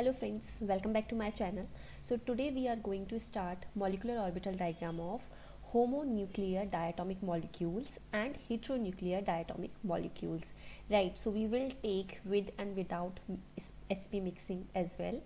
Hello friends, welcome back to my channel. So today we are going to start molecular orbital diagram of homonuclear diatomic molecules and heteronuclear diatomic molecules. Right, so we will take with and without sp mixing as well.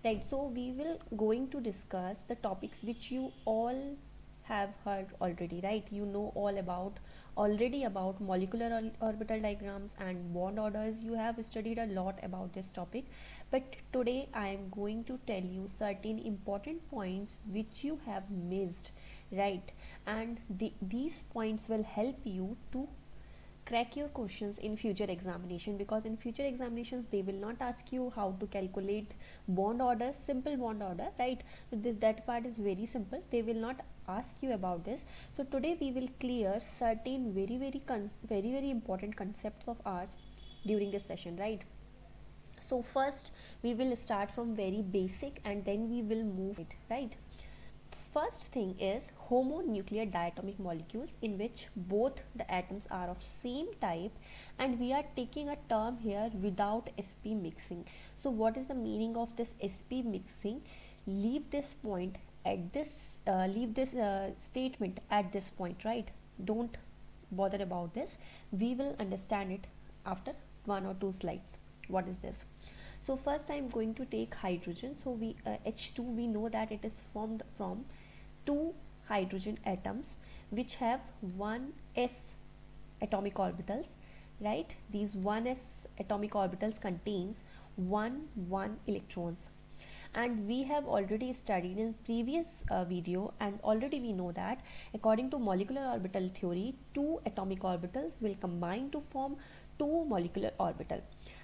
Right, so we will going to discuss the topics which you all have heard already, right? You know all about already about molecular orbital diagrams and bond orders. You have studied a lot about this topic, but today I am going to tell you certain important points which you have missed, right? And these points will help you to crack your questions in future examination, because in future examinations they will not ask you how to calculate bond order, simple bond order, right? That part is very simple, they will not ask you about this. So today we will clear certain very important concepts of ours during this session, right? So first we will start from very basic and then we will move it, right? First thing is homonuclear diatomic molecules, in which both the atoms are of same type, and we are taking a term here without sp mixing. So what is the meaning of this sp mixing? Leave this point at this leave this statement at this point, right? Don't bother about this, we will understand it after one or two slides. What is this? So first I am going to take hydrogen. So we H2, we know that it is formed from two hydrogen atoms which have 1s atomic orbitals, right? These 1s atomic orbitals contains 1 electrons, and we have already studied in previous video, and already we know that according to molecular orbital theory, two atomic orbitals will combine to form two molecular orbital,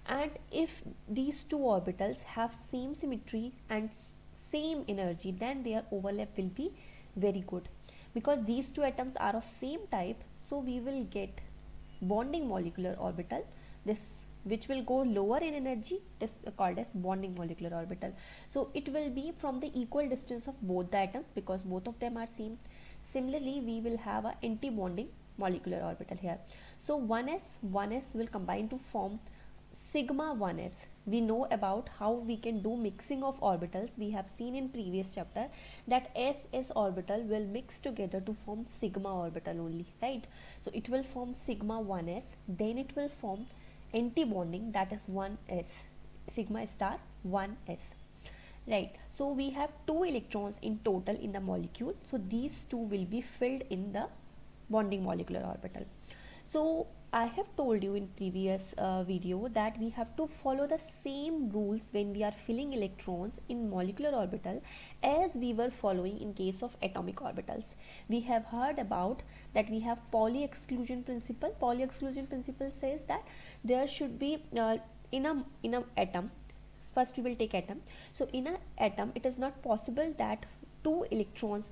and if these two orbitals have same symmetry and same energy, then their overlap will be very good, because these two atoms are of same type. So we will get bonding molecular orbital, this which will go lower in energy, is called as bonding molecular orbital. So it will be from the equal distance of both the atoms, because both of them are same. Similarly we will have a anti-bonding molecular orbital here. So 1s will combine to form sigma 1s. We know about how we can do mixing of orbitals. We have seen in previous chapter that s orbital will mix together to form sigma orbital only, right? So it will form sigma 1s, then it will form anti-bonding, that is 1s, sigma star 1s, right? So we have two electrons in total in the molecule, so these two will be filled in the bonding molecular orbital. So I have told you in previous video that we have to follow the same rules when we are filling electrons in molecular orbital as we were following in case of atomic orbitals. We have heard about that we have Pauli exclusion principle. Pauli exclusion principle says that there should be in a atom, first we will take atom. So in an atom it is not possible that two electrons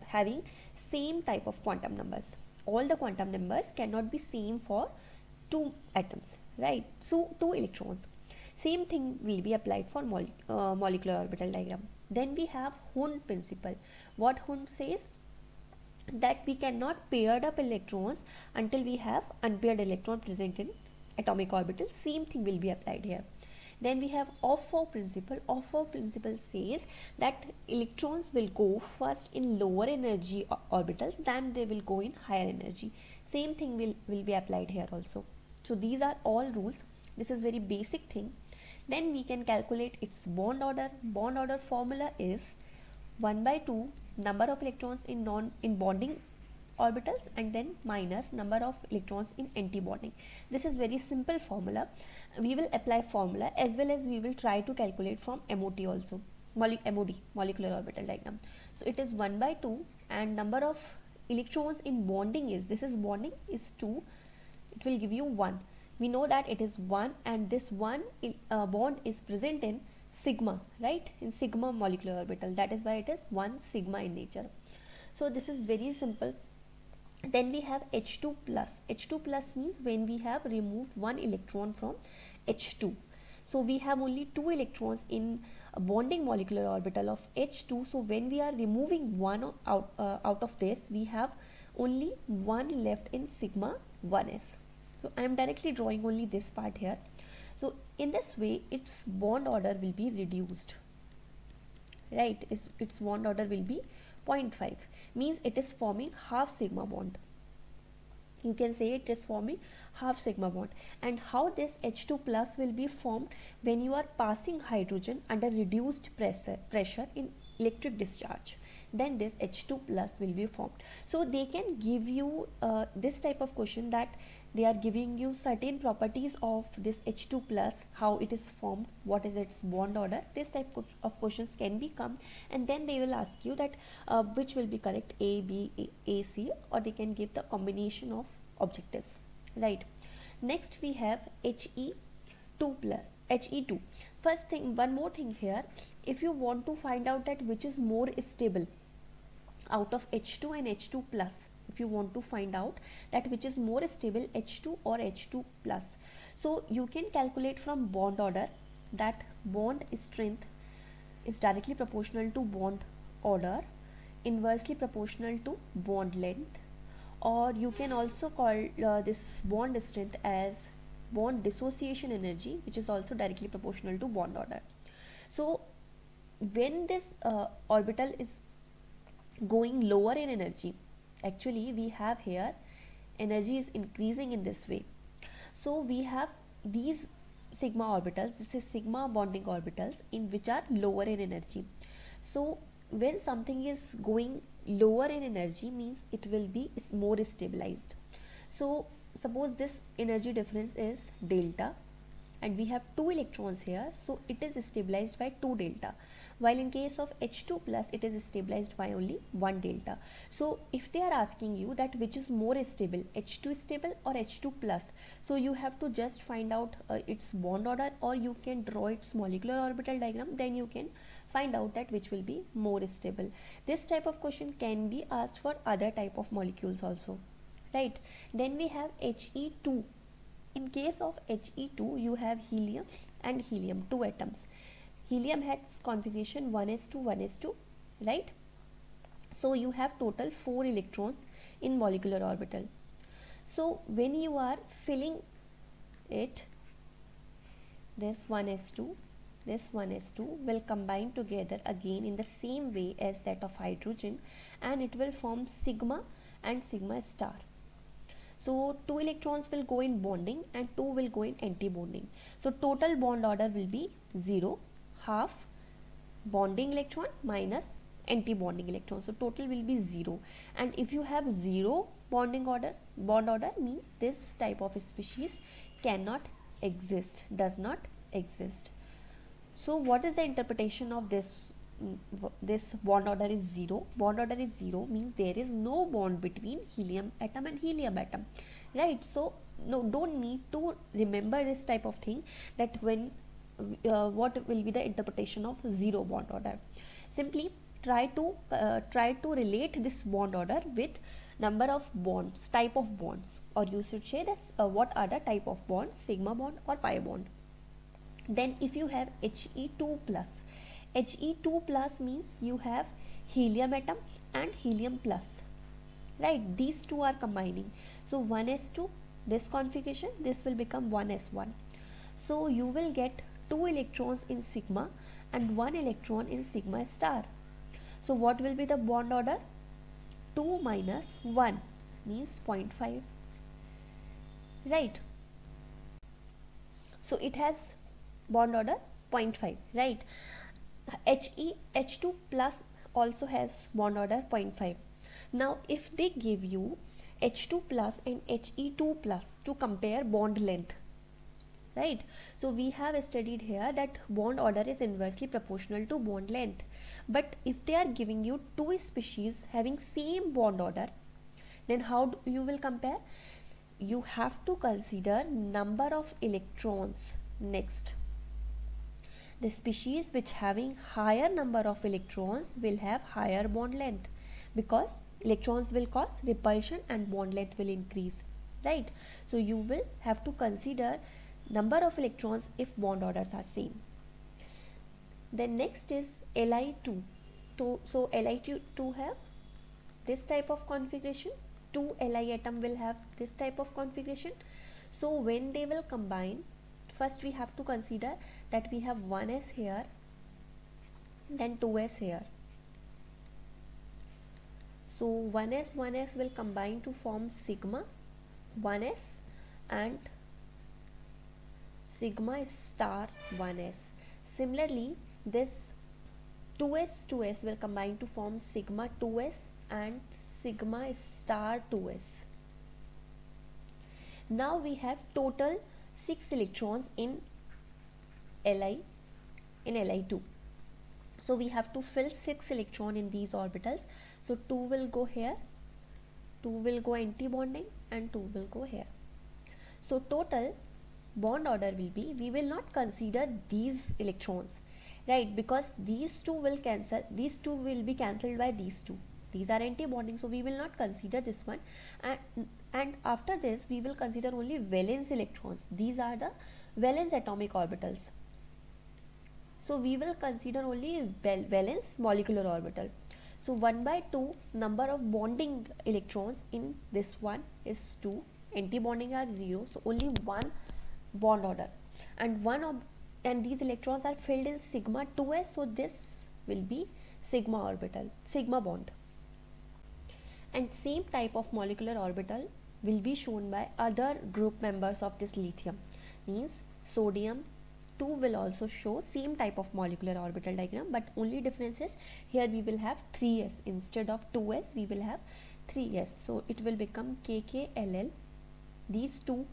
having same type of quantum numbers. All the quantum numbers cannot be same for two atoms, right? So two electrons, same thing will be applied for molecular orbital diagram. Then we have Hund principle. What Hund says? That we cannot paired up electrons until we have unpaired electron present in atomic orbital. Same thing will be applied here. Then we have Off-Off principle. Off-Off principle says that electrons will go first in lower energy orbitals, then they will go in higher energy. Same thing will be applied here also. So these are all rules. This is very basic thing. Then we can calculate its bond order. Bond order formula is 1 by 2 number of electrons in bonding orbitals, and then minus number of electrons in anti-bonding. This is very simple formula. We will apply formula as well as we will try to calculate from MOT also, MOD, molecular orbital diagram. So it is 1 by 2 and number of electrons in bonding is, this is bonding is 2, it will give you 1. We know that it is 1 and this 1 bond is present in sigma, right? In sigma molecular orbital, that is why it is 1 sigma in nature. So this is very simple. Then we have H2 plus. H2 plus means when we have removed one electron from H2. So we have only two electrons in a bonding molecular orbital of H2. So when we are removing one out of this, we have only one left in sigma 1s. So I am directly drawing only this part here. So in this way its bond order will be reduced, right? Its bond order will be 0.5, means it is forming half sigma bond. You can say it is forming half sigma bond. And how this H2 plus will be formed? When you are passing hydrogen under reduced pressure in electric discharge, then this H2 plus will be formed. So they can give you this type of question, that they are giving you certain properties of this H2 plus, how it is formed, what is its bond order. This type of questions can be come, and then they will ask you that which will be correct, A, B, A, C, or they can give the combination of objectives, right? Next we have He2 plus He2. First thing, one more thing here, if you want to find out that which is more stable out of H2 and H2 plus, if you want to find out that which is more stable, H2 or H2 plus, so you can calculate from bond order, that bond strength is directly proportional to bond order, inversely proportional to bond length, or you can also call this bond strength as bond dissociation energy, which is also directly proportional to bond order. So when this orbital is going lower in energy, actually we have here energy is increasing in this way. So we have these sigma orbitals, this is sigma bonding orbitals in which are lower in energy. So when something is going lower in energy, means it will be more stabilized. So suppose this energy difference is delta, and we have 2 electrons here, so it is stabilized by 2 delta, while in case of H2 plus it is stabilized by only 1 delta. So if they are asking you that which is more stable, H2 stable or H2 plus, so you have to just find out its bond order, or you can draw its molecular orbital diagram, then you can find out that which will be more stable. This type of question can be asked for other type of molecules also, right? Then we have He2. In case of He2, you have helium and helium, 2 atoms. Helium has configuration 1s2 1s2, right? So you have total 4 electrons in molecular orbital. So when you are filling it, this 1s2, this 1s2 will combine together again in the same way as that of hydrogen, and it will form sigma and sigma star. So 2 electrons will go in bonding and 2 will go in anti-bonding. So total bond order will be 0, half bonding electron minus anti-bonding electron. So total will be 0. And if you have 0 bond order means this type of species cannot exist, does not exist. So what is the interpretation of this? This bond order is 0. Bond order is 0 means there is no bond between helium atom and helium atom, right? So no, don't need to remember this type of thing, that when what will be the interpretation of 0 bond order. Simply try to relate this bond order with number of bonds, type of bonds, or you should say this what are the type of bonds, sigma bond or pi bond. Then if you have He2 plus, He2 plus means you have helium atom and helium plus, right? These two are combining. So 1s2, this configuration, this will become 1s1. So you will get 2 electrons in sigma and 1 electron in sigma star. So what will be the bond order? 2 minus 1 means 0.5, right? So it has bond order 0.5, right? H2 plus also has bond order 0.5. Now if they give you H2 plus and He2 plus to compare bond length, right? So we have studied here that bond order is inversely proportional to bond length. But if they are giving you 2 species having same bond order, then how you will compare? You have to consider number of electrons next. The species which having higher number of electrons will have higher bond length, because electrons will cause repulsion and bond length will increase, right? So you will have to consider number of electrons if bond orders are same. Then next is Li2. So Li2 have this type of configuration, 2 Li atom will have this type of configuration. So when they will combine first we have to consider that we have 1s here, then 2s here. So 1s will combine to form sigma 1s and sigma star 1s. Similarly, this 2s will combine to form sigma 2s and sigma star 2s. Now we have total 6 electrons in Li2. So we have to fill 6 electron in these orbitals. So 2 will go here, 2 will go anti-bonding, and 2 will go here. So total bond order will be, we will not consider these electrons, right, because these two will cancel, these two will be cancelled by these two. These are anti-bonding, so we will not consider this one. And after this we will consider only valence electrons. These are the valence atomic orbitals. So we will consider only valence molecular orbital. So 1 by 2 number of bonding electrons in this one is 2, anti-bonding are 0, so only one bond order, and these electrons are filled in sigma 2s, so this will be sigma orbital, sigma bond. And same type of molecular orbital will be shown by other group members of this lithium, means sodium 2 will also show same type of molecular orbital diagram, but only difference is here we will have 3s instead of 2s, we will have 3s, so it will become KKLL. These two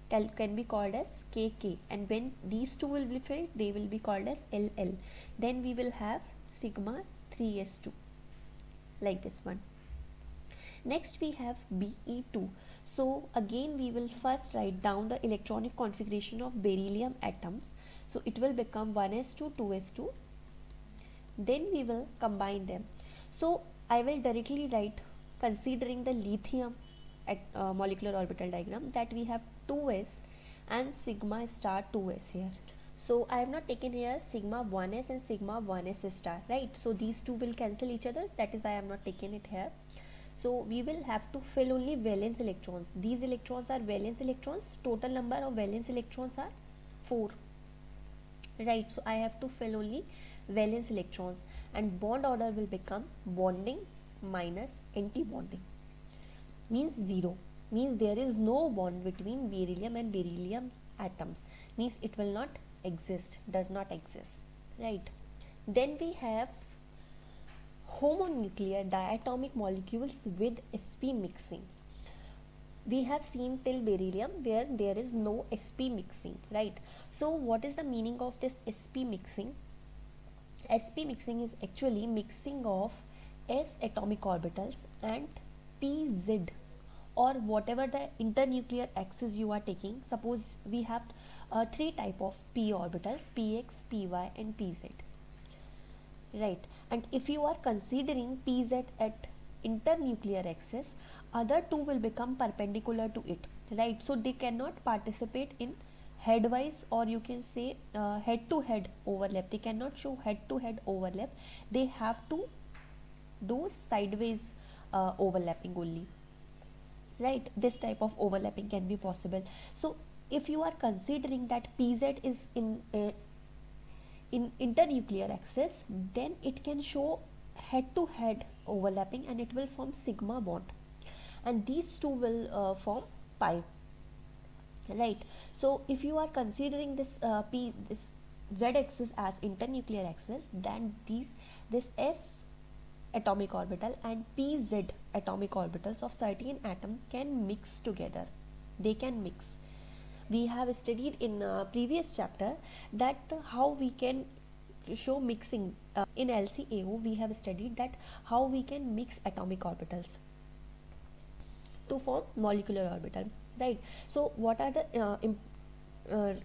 can be called as KK, and when these two will be filled they will be called as LL. Then we will have sigma 3s2, like this one. Next we have Be2. So again we will first write down the electronic configuration of beryllium atoms. So it will become 1s2, 2s2. Then we will combine them. So I will directly write, considering the lithium at molecular orbital diagram, that we have 2s and sigma star 2s here. So I have not taken here sigma 1s and sigma 1s star, right? So these two will cancel each other, that is why I have not taken it here. So we will have to fill only valence electrons. These electrons are valence electrons. Total number of valence electrons are 4. Right, so I have to fill only valence electrons, and bond order will become bonding minus anti-bonding, means 0, means there is no bond between beryllium and beryllium atoms, means it will not exist, does not exist, right. Then we have homonuclear diatomic molecules with sp mixing. We have seen till beryllium where there is no sp mixing, right. So what is the meaning of this sp mixing? Sp mixing is actually mixing of s atomic orbitals and pz, or whatever the internuclear axis you are taking. Suppose we have 3 type of p orbitals, px, py and pz, right. And if you are considering pz at internuclear axis, other two will become perpendicular to it, right. So they cannot participate in headwise, or you can say head to head overlap. They cannot show head to head overlap, they have to do sideways overlapping only, right. This type of overlapping can be possible. So if you are considering that pz is in internuclear axis, then it can show head to head overlapping and it will form sigma bond, and these two will form pi, right. So if you are considering this this z axis as internuclear axis, then this s atomic orbital and pz atomic orbitals of certain atom can mix together, they can mix. We have studied in previous chapter that how we can show mixing. In LCAO we have studied that how we can mix atomic orbitals to form molecular orbital, right. So what are the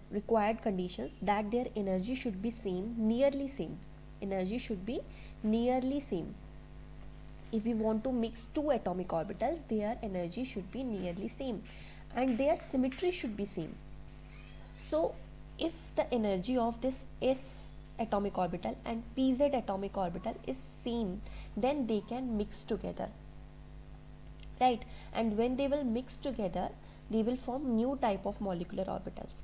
required conditions? That their energy should be same, nearly same, energy should be nearly same. If we want to mix two atomic orbitals, their energy should be nearly same, and their symmetry should be same. So if the energy of this s atomic orbital and pz atomic orbital is same, then they can mix together, right. And when they will mix together, they will form new type of molecular orbitals.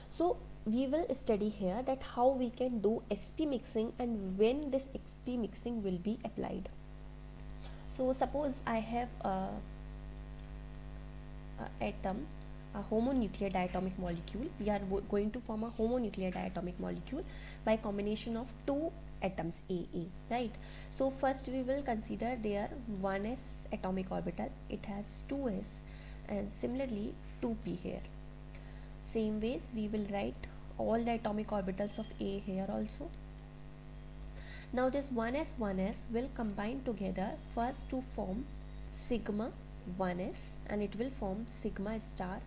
So we will study here that how we can do sp mixing and when this sp mixing will be applied. So suppose I have a atom, a homonuclear diatomic molecule. We are going to form a homonuclear diatomic molecule by combination of two atoms AA, right? So first we will consider their 1s atomic orbital. It has 2s and similarly 2p here. Same ways we will write all the atomic orbitals of A here also. Now this 1s will combine together first to form sigma 1s and it will form sigma star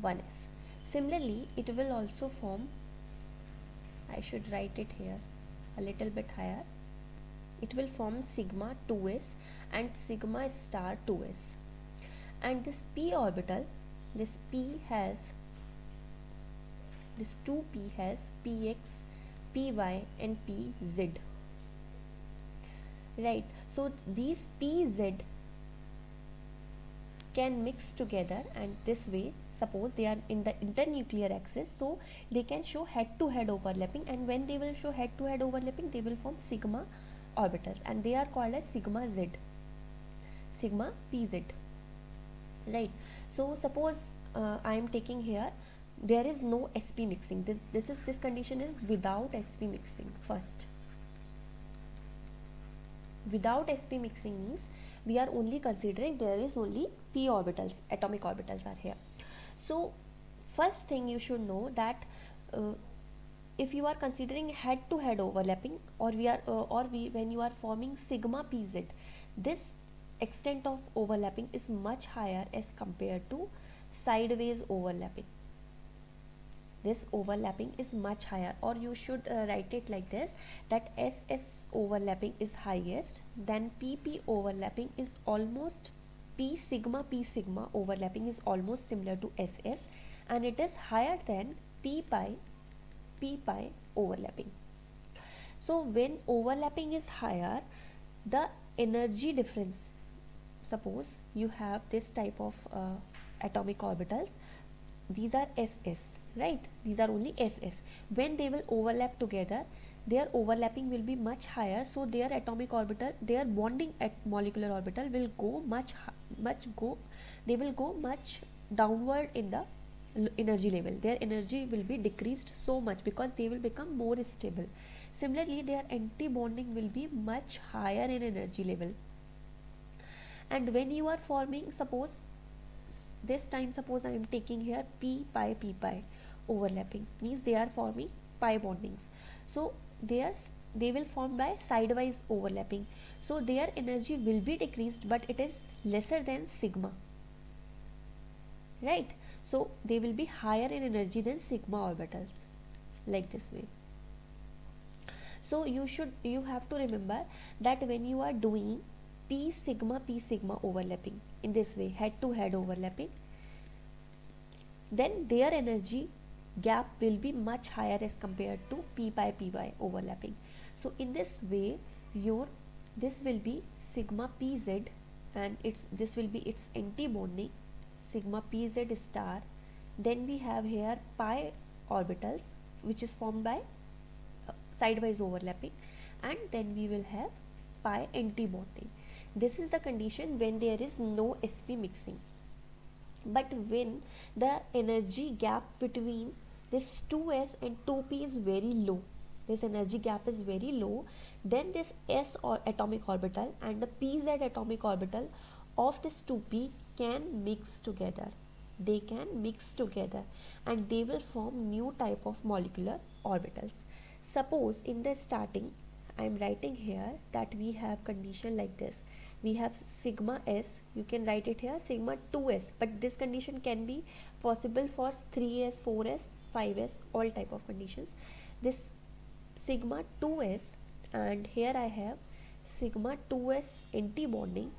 1s. Similarly, it will also form, I should write it here a little bit higher, it will form sigma 2s and sigma star 2s. And this p orbital, this 2p has px, py and pz, right? So these pz can mix together, and this way, suppose they are in the internuclear axis, so they can show head to head overlapping, and when they will show head to head overlapping, they will form sigma orbitals and they are called as sigma z, sigma pz, right? So suppose I am taking here, there is no sp mixing. This condition is without sp mixing. First, without sp mixing means we are only considering there is only p orbitals, atomic orbitals are here. So first thing you should know that if you are considering head to head overlapping, or when you are forming sigma pz, this extent of overlapping is much higher as compared to sideways overlapping. This overlapping is much higher, or you should write it like this, that SS overlapping is highest, then PP overlapping is almost, P sigma overlapping is almost similar to SS, and it is higher than P pi overlapping. So when overlapping is higher, the energy difference, suppose you have this type of atomic orbitals, these are SS, right? These are only SS. When they will overlap together, their overlapping will be much higher, so their atomic orbital, their bonding at molecular orbital will go they will go much downward in the energy level. Their energy will be decreased so much because they will become more stable. Similarly, their anti-bonding will be much higher in energy level. And when you are forming, suppose I am taking here p pi overlapping, means they are forming pi bondings, so they will form by sidewise overlapping, so their energy will be decreased, but it is lesser than sigma, right? So they will be higher in energy than sigma orbitals, like this way. So you have to remember that when you are doing p sigma overlapping in this way, head to head overlapping, then their energy gap will be much higher as compared to p pi overlapping. So in this way, this will be sigma pz, and this will be its anti-bonding, sigma pz star. Then we have here pi orbitals, which is formed by sidewise overlapping, and then we will have pi anti-bonding. This is the condition when there is no sp mixing. But when the energy gap between this 2s and 2p is very low, this energy gap is very low, then this s or atomic orbital and the pz atomic orbital of this 2p can mix together. They can mix together and they will form new type of molecular orbitals. Suppose in the starting, I am writing here that we have condition like this. We have sigma s, you can write it here sigma 2s, but this condition can be possible for 3s, 4s, 5s, all type of conditions. This sigma 2s, and here I have sigma 2s anti-bonding,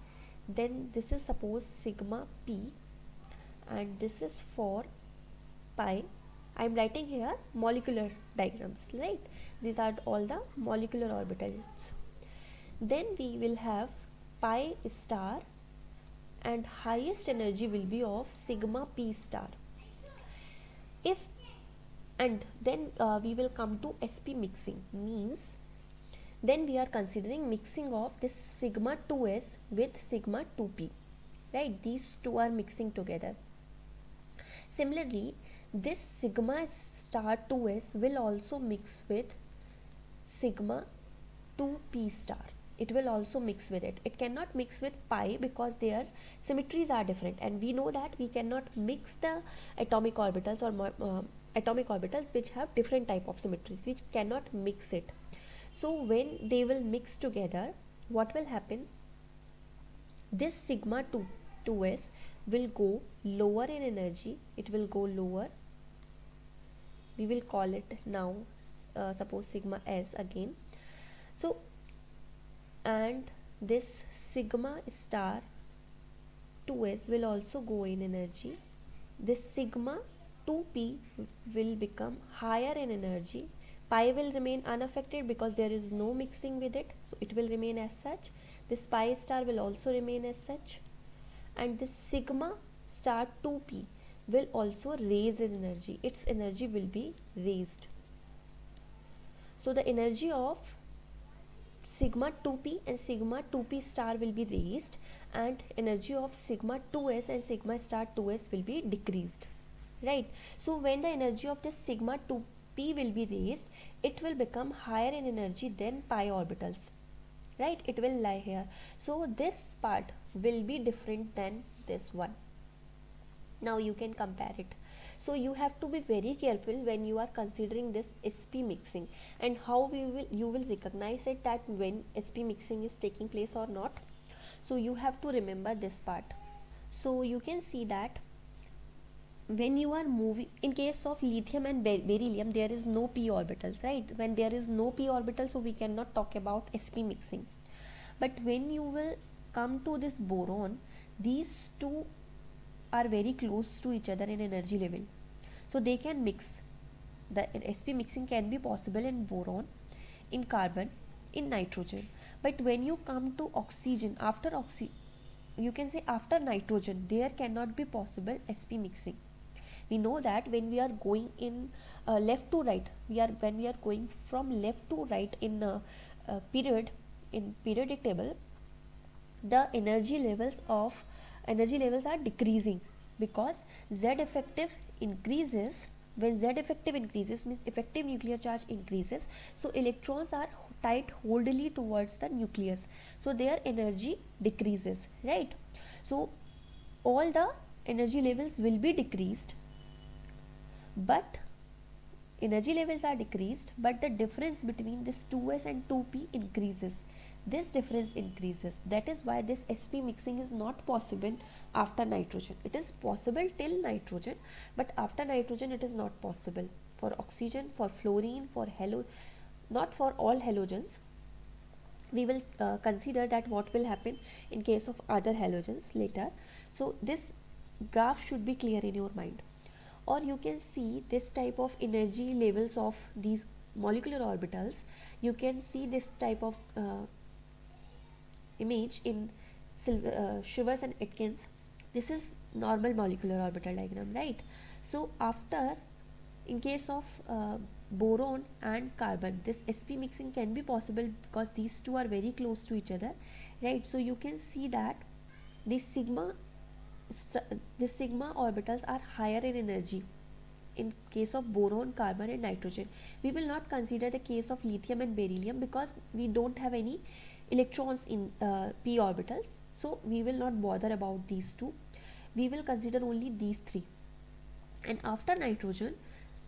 then this is suppose sigma p, and this is for pi. I am writing here molecular diagrams, right? These are all the molecular orbitals. Then we will have pi star, and highest energy will be of sigma p star. If And then we will come to sp mixing, means then we are considering mixing of this sigma 2s with sigma 2p, right? These two are mixing together. Similarly, this sigma star 2s will also mix with sigma 2p star. It will also mix with it. It cannot mix with pi because their symmetries are different, and we know that we cannot mix the atomic orbitals or atomic orbitals which have different type of symmetries, which cannot mix it. So when they will mix together, what will happen? This sigma 2s will go lower in energy. It will go lower. We will call it now suppose sigma s again. So, and this sigma star 2s will also go in energy. This sigma 2p will become higher in energy. Pi will remain unaffected because there is no mixing with it, so it will remain as such. This pi star will also remain as such, and this sigma star 2p will also raise in energy. Its energy will be raised. So the energy of sigma 2p and sigma 2p star will be raised, and energy of sigma 2s and sigma star 2s will be decreased, right? So when the energy of this sigma 2p will be raised, it will become higher in energy than pi orbitals, right? It will lie here. So this part will be different than this one. Now you can compare it. So you have to be very careful when you are considering this sp mixing, and how you will recognize it that when sp mixing is taking place or not. So you have to remember this part. So you can see that when you are moving, in case of lithium and beryllium, there is no p orbitals, right? When there is no p orbital, so we cannot talk about sp mixing. But when you will come to this boron, these two are very close to each other in energy level, so they can mix. The sp mixing can be possible in boron, in carbon, in nitrogen. But when you come to oxygen, you can say after nitrogen, there cannot be possible sp mixing. We know that when we are going in left to right, when we are going from left to right in periodic table, the energy levels are decreasing, because z effective increases. When z effective increases, means effective nuclear charge increases, so electrons are tight wholly towards the nucleus, so their energy decreases, right? So all the energy levels will be decreased, but energy levels are decreased, but the difference between this 2s and 2p increases. This difference increases. That is why this sp mixing is not possible after nitrogen. It is possible till nitrogen, but after nitrogen it is not possible. For oxygen, for fluorine, for not for all halogens. We will consider that what will happen in case of other halogens later. So this graph should be clear in your mind. Or you can see this type of energy levels of these molecular orbitals. You can see this type of image in Shivers and Atkins. This is normal molecular orbital diagram, right? So after, in case of boron and carbon, this sp mixing can be possible because these two are very close to each other, right? So you can see that these sigma orbitals are higher in energy in case of boron, carbon and nitrogen. We will not consider the case of lithium and beryllium because we don't have any electrons in p orbitals, so we will not bother about these two. We will consider only these three. And after nitrogen,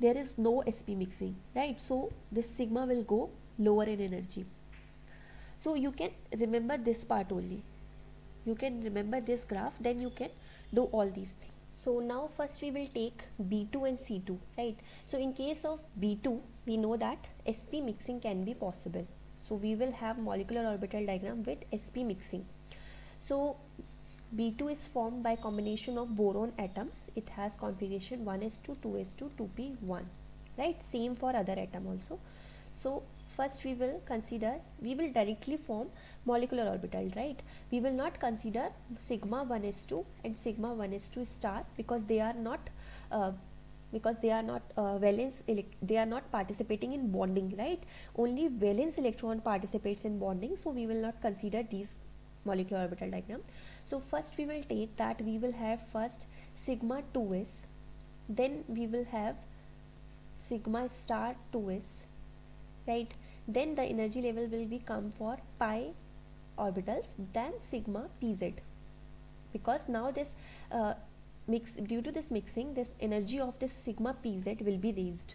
there is no sp mixing, right? So this sigma will go lower in energy. So you can remember this part only. You can remember this graph, then you can do all these things. So now first we will take B2 and C2, right? So in case of B2, we know that sp mixing can be possible. So we will have molecular orbital diagram with sp mixing. So B2 is formed by combination of boron atoms. It has configuration 1s2, 2s2, 2p1, right? Same for other atom also. So first we will directly form molecular orbital, right? We will not consider sigma 1s2 and sigma 1s2 star because they are not because they are not they are not participating in bonding, right? Only valence electron participates in bonding, so we will not consider these molecular orbital diagram. So first we will take that we will have first sigma 2s, then we will have sigma star 2s, right? Then the energy level will be come for pi orbitals, then sigma pz, because now this due to this mixing, this energy of this sigma pz will be raised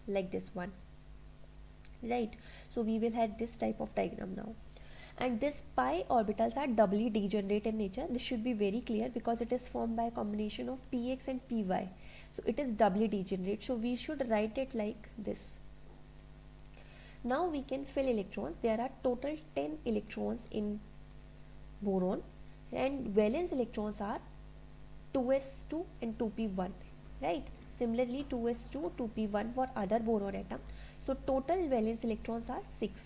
like this one, right? So we will have this type of diagram now, and this pi orbitals are doubly degenerate in nature. This should be very clear because it is formed by a combination of px and py, so it is doubly degenerate, so we should write it like this. Now we can fill electrons. There are total 10 electrons in boron, and valence electrons are 2s2 and 2p1, right? Similarly 2s2 2p1 for other boron atom. So total valence electrons are 6.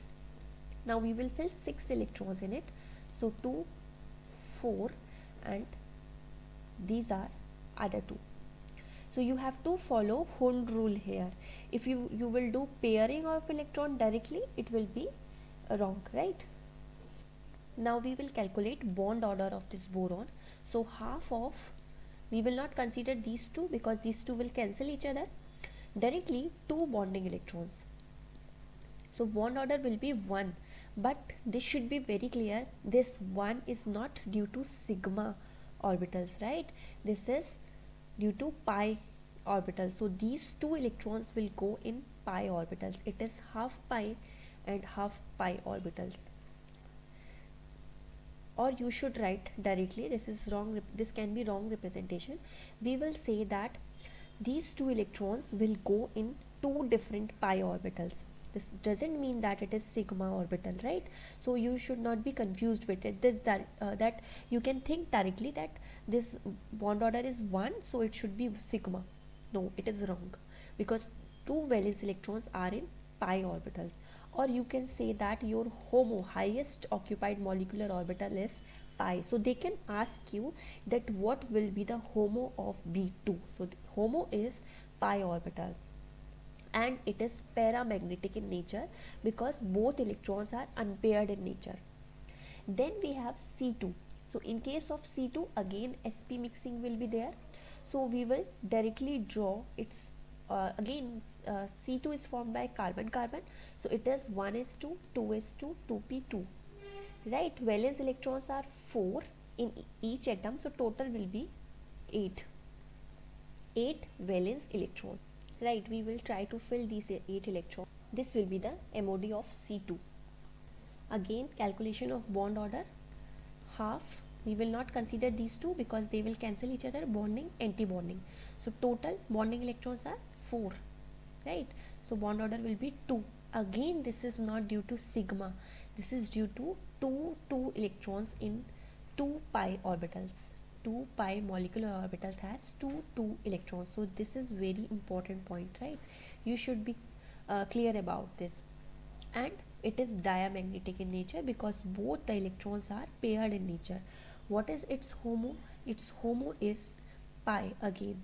Now we will fill 6 electrons in it, so 2 4 and these are other 2. So you have to follow Hund rule here. If you will do pairing of electron directly, it will be wrong, right? Now we will calculate bond order of this boron. So half of, we will not consider these two because these two will cancel each other. Directly 2 bonding electrons. So bond order will be 1, but this should be very clear. This 1 is not due to sigma orbitals, right? This is due to pi orbitals. So these 2 electrons will go in pi orbitals. It is half pi and half pi orbitals. Or you should write directly, this is wrong, this can be wrong representation. We will say that these 2 electrons will go in 2 different pi orbitals. This doesn't mean that it is sigma orbital, right? So you should not be confused with it. That you can think directly that this bond order is 1, so it should be sigma. No, it is wrong, because 2 valence electrons are in pi orbitals. Or you can say that your HOMO, highest occupied molecular orbital, is pi. So they can ask you that what will be the HOMO of B2. So HOMO is pi orbital, and it is paramagnetic in nature because both electrons are unpaired in nature. Then we have C2. So in case of C2, again sp mixing will be there. So we will directly draw its again C2 is formed by carbon-carbon, so it is 1s2 2s2 2p2, right? Valence electrons are 4 in each atom, so total will be 8 valence electrons, right? We will try to fill these 8 electrons. This will be the MOD of C2. Again calculation of bond order, half, we will not consider these two because they will cancel each other, bonding anti-bonding. So total bonding electrons are 4, right? So bond order will be 2. Again this is not due to sigma, this is due to 2 electrons in 2 pi orbitals. 2 pi molecular orbitals has 2 electrons. So this is very important point, right? You should be clear about this. And it is diamagnetic in nature because both the electrons are paired in nature. What is its HOMO? Its HOMO is pi again.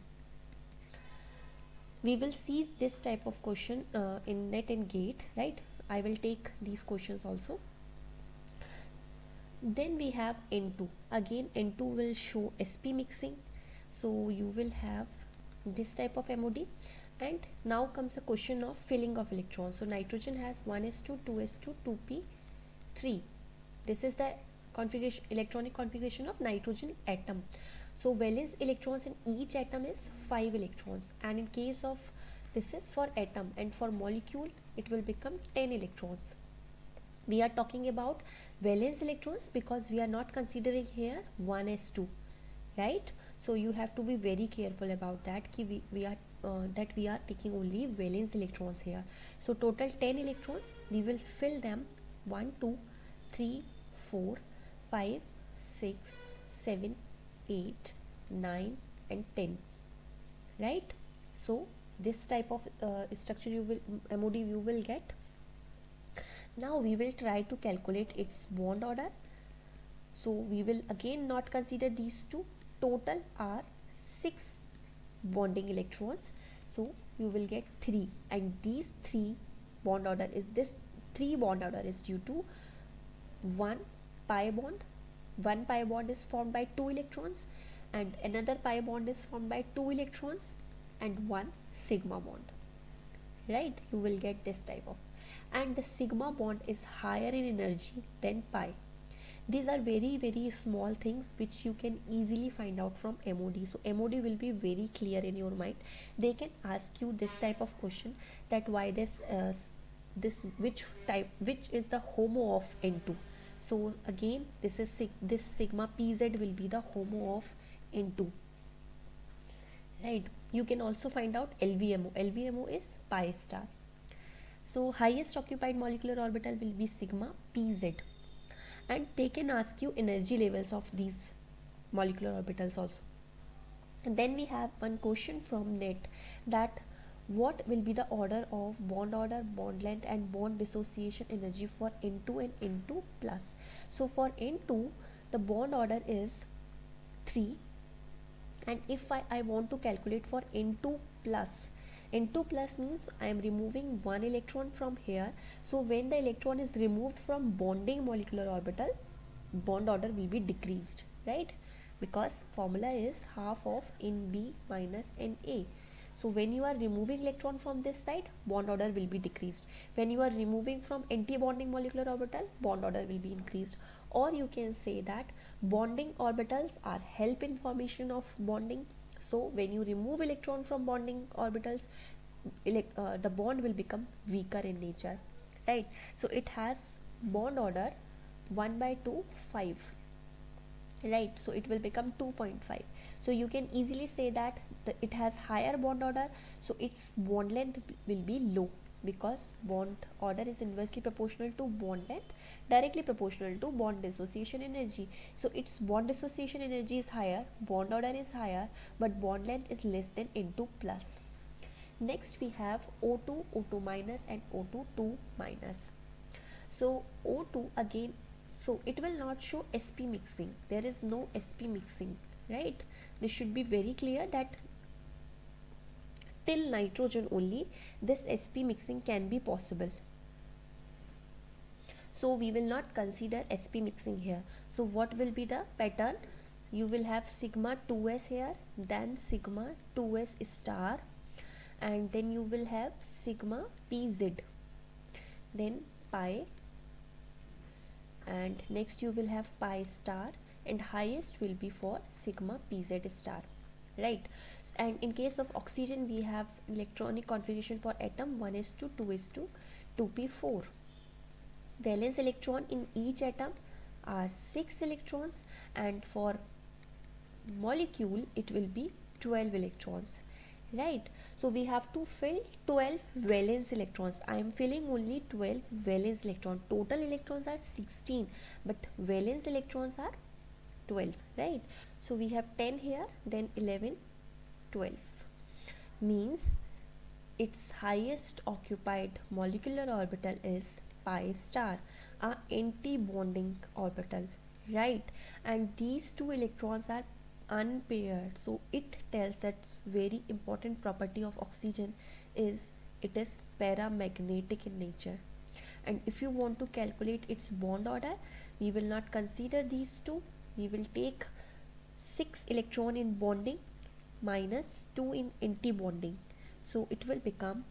We will see this type of question in net and gate, right? I will take these questions also. Then we have N2. Again N2 will show sp mixing, so you will have this type of MOD. And now comes the question of filling of electrons. So nitrogen has 1s2 2s2 2p3. This is the configuration, electronic configuration of nitrogen atom. So valence electrons in each atom is 5 electrons, and in case of, this is for atom, and for molecule it will become 10 electrons. We are talking about valence electrons because we are not considering here 1s2, right? So you have to be very careful about that, we are taking only valence electrons here. So total 10 electrons, we will fill them 1 2 3 4 5 6 7 8 9 and 10, right? So this type of structure you will, MOD you will get. Now we will try to calculate its bond order. So we will again not consider these two. Total are 6 bonding electrons. So you will get 3, and these 3 bond order is this 3 bond order is due to one pi bond. One pi bond is formed by 2 electrons, and another pi bond is formed by 2 electrons, and one sigma bond, right? You will get this type of, and the sigma bond is higher in energy than pi. These are very small things which you can easily find out from MOD. So MOD will be very clear in your mind. They can ask you this type of question, that why this which is the homo of N2. So again, this sigma pz will be the homo of N2, right? You can also find out LVMO is pi star. So highest occupied molecular orbital will be sigma pz, and they can ask you energy levels of these molecular orbitals also. And then we have one question from net, that what will be the order, bond length and bond dissociation energy for N2 and N2 plus. So for N2 the bond order is 3, and if I want to calculate for N2 plus, N2 plus means I am removing one electron from here. So when the electron is removed from bonding molecular orbital, bond order will be decreased, right? Because formula is half of Nb minus Na. So when you are removing electron from this side, bond order will be decreased. When you are removing from anti-bonding molecular orbital, bond order will be increased. Or you can say that bonding orbitals are help in formation of bonding. So when you remove electron from bonding orbitals, the bond will become weaker in nature, right? So it has bond order 1 by 2 5, right? So it will become 2.5. So you can easily say that it has higher bond order, so its bond length will be low, because bond order is inversely proportional to bond length, directly proportional to bond dissociation energy. So its bond dissociation energy is higher, bond order is higher, but bond length is less than N2 plus. Next we have O2, O2 minus and O2 2 minus. So O2 again, so it will not show sp mixing, there is no sp mixing, right? This should be very clear that till nitrogen only this sp mixing can be possible. So we will not consider sp mixing here. So what will be the pattern? You will have sigma 2s here, then sigma 2s star, and then you will have sigma pz, then pi, and next you will have pi star, and highest will be for sigma pz star, right? And in case of oxygen we have electronic configuration for atom 1s2 2s2 2p4. Valence electron in each atom are 6 electrons, and for molecule it will be 12 electrons, right? So we have to fill 12 valence electrons. I am filling only 12 valence electrons. Total electrons are 16, but valence electrons are 12, right? So we have 10 here, then 11, 12, means its highest occupied molecular orbital is pi star, a anti-bonding orbital, right? And these two electrons are unpaired. So it tells that very important property of oxygen is it is paramagnetic in nature. And if you want to calculate its bond order, we will not consider these two. We will take 6 electron in bonding minus 2 in anti-bonding. So it will become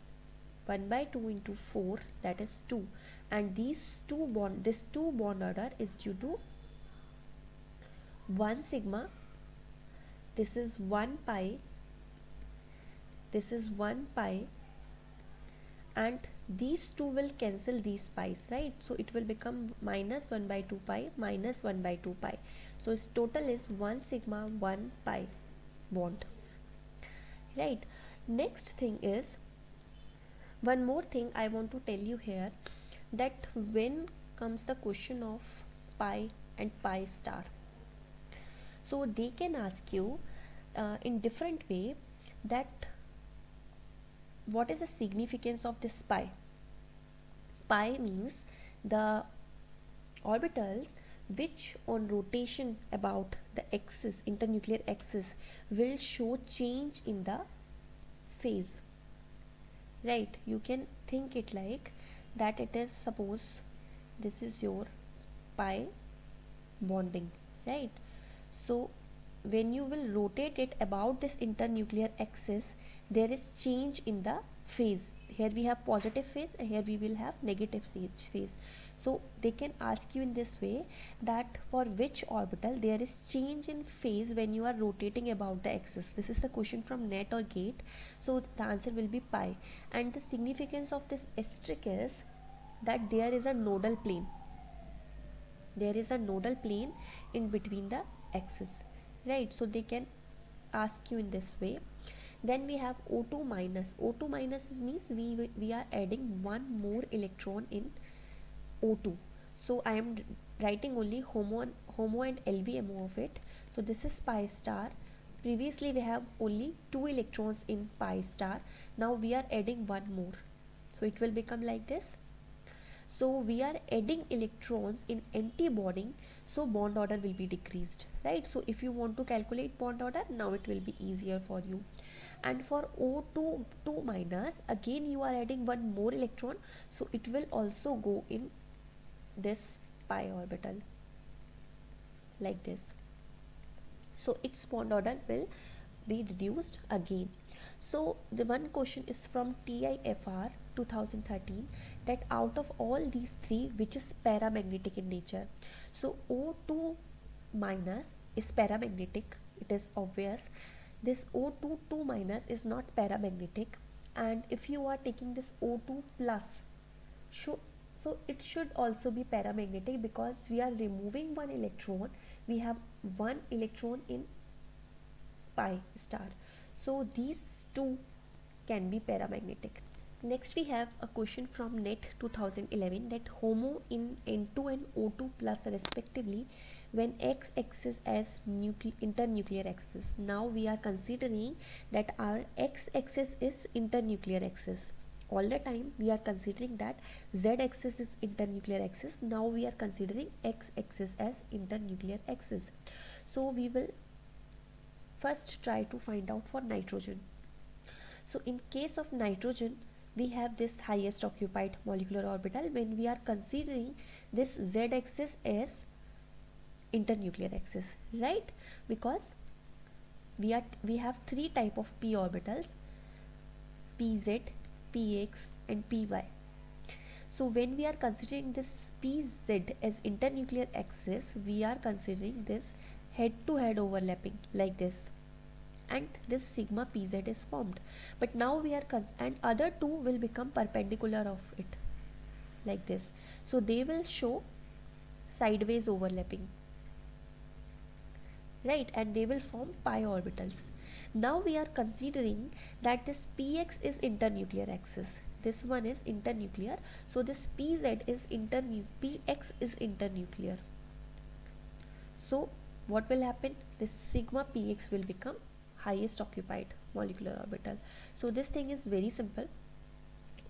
1 by 2 into 4, that is 2. And this 2 bond order is due to 1 sigma, this is 1 pi, this is 1 pi, and these two will cancel these pi's, right? So it will become minus 1 by 2 pi minus 1 by 2 pi. So its total is 1 sigma 1 pi bond, right? Next thing is, one more thing I want to tell you here, that when comes the question of pi and pi star, so they can ask you in different way that what is the significance of this pi. Pi means the orbitals which on rotation about the axis, internuclear axis, will show change in the phase. right? You can think it like that it is, suppose this is your pi bonding, right? So when you will rotate it about this internuclear axis, there is change in the phase. Here we have positive phase and here we will have negative phase. So they can ask you in this way that for which orbital there is change in phase when you are rotating about the axis. This is a question from net or gate, so the answer will be pi. And the significance of this asterisk is that there is a nodal plane, there is a nodal plane in between the axis, right? So they can ask you in this way. Then we have O2 minus. O2 minus means we are adding one more electron in O2. So I am writing only homo and LBMO of it. So this is pi star. Previously we have only two electrons in pi star. Now we are adding one more, so it will become like this. So we are adding electrons in antibonding, so bond order will be decreased, right? So if you want to calculate bond order, now it will be easier for you. And for O2 2 minus, again you are adding one more electron, so it will also go in this pi orbital like this. So its bond order will be reduced again. So the one question is from TIFR 2013, that out of all these three, which is paramagnetic in nature? So O2 minus is paramagnetic, it is obvious. This O2 2 minus is not paramagnetic, and if you are taking this O2 plus, so it should also be paramagnetic, because we are removing one electron, we have one electron in pi star, so these two can be paramagnetic. Next we have a question from NET 2011, that HOMO in N2 and O2 plus respectively when X axis as internuclear axis. Now we are considering that our X axis is internuclear axis. All the time we are considering that Z axis is internuclear axis. Now we are considering X axis as internuclear axis. So we will first try to find out for nitrogen. So in case of nitrogen, we have this highest occupied molecular orbital when we are considering this Z axis as internuclear axis, right? Because we have three type of p orbitals, pz, px and py. So when we are considering this pz as internuclear axis, we are considering this head to head overlapping like this, and this sigma pz is formed. But now we are and other two will become perpendicular of it like this, so they will show sideways overlapping, right? And they will form pi orbitals. Now we are considering that this px is internuclear axis, this one is internuclear, so this pz is px is internuclear. So what will happen? This sigma px will become highest occupied molecular orbital. So this thing is very simple.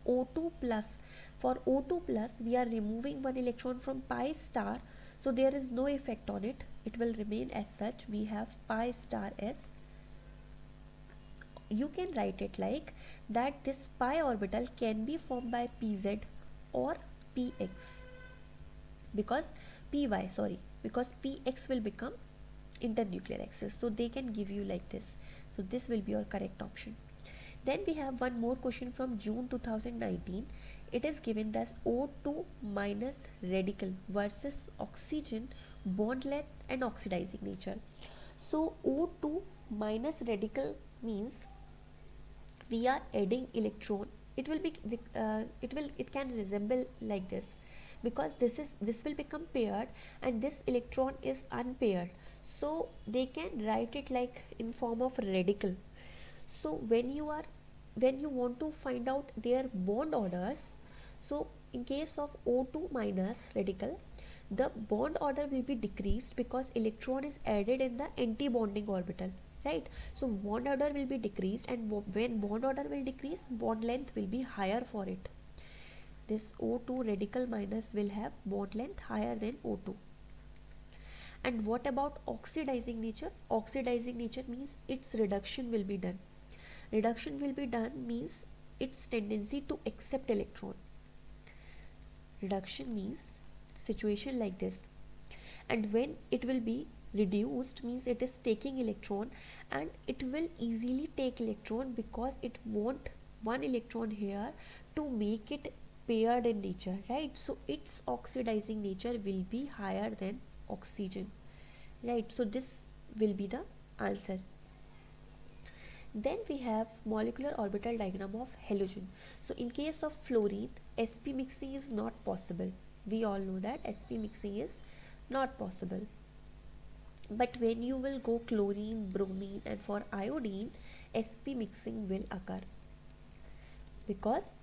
O2 plus, for O2 plus we are removing one electron from pi star, so there is no effect on it, it will remain as such. We have pi star as, you can write it like that this pi orbital can be formed by pz or px, because because px will become internuclear axis, so they can give you like this. So this will be your correct option. Then we have one more question from June 2019. It is given as O2 minus radical versus oxygen bond length and oxidizing nature. So O2 minus radical means we are adding electron. It will be it can resemble like this, because this will become paired and this electron is unpaired, so they can write it like in form of radical. So when you want to find out their bond orders, so in case of O2 minus radical, the bond order will be decreased because electron is added in the anti-bonding orbital, right? So bond order will be decreased, and when bond order will decrease, bond length will be higher for it. This O2 radical minus will have bond length higher than O2. And what about oxidizing nature? Oxidizing nature means its reduction will be done. Reduction will be done means its tendency to accept electron. Reduction means situation like this, and when it will be reduced means it is taking electron, and it will easily take electron because it want one electron here to make it paired in nature, right? So its oxidizing nature will be higher than oxygen, right? So this will be the answer. Then we have molecular orbital diagram of halogen. So in case of fluorine, sp mixing is not possible. We all know that sp mixing is not possible. But when you will go chlorine, bromine, and for iodine, sp mixing will occur, because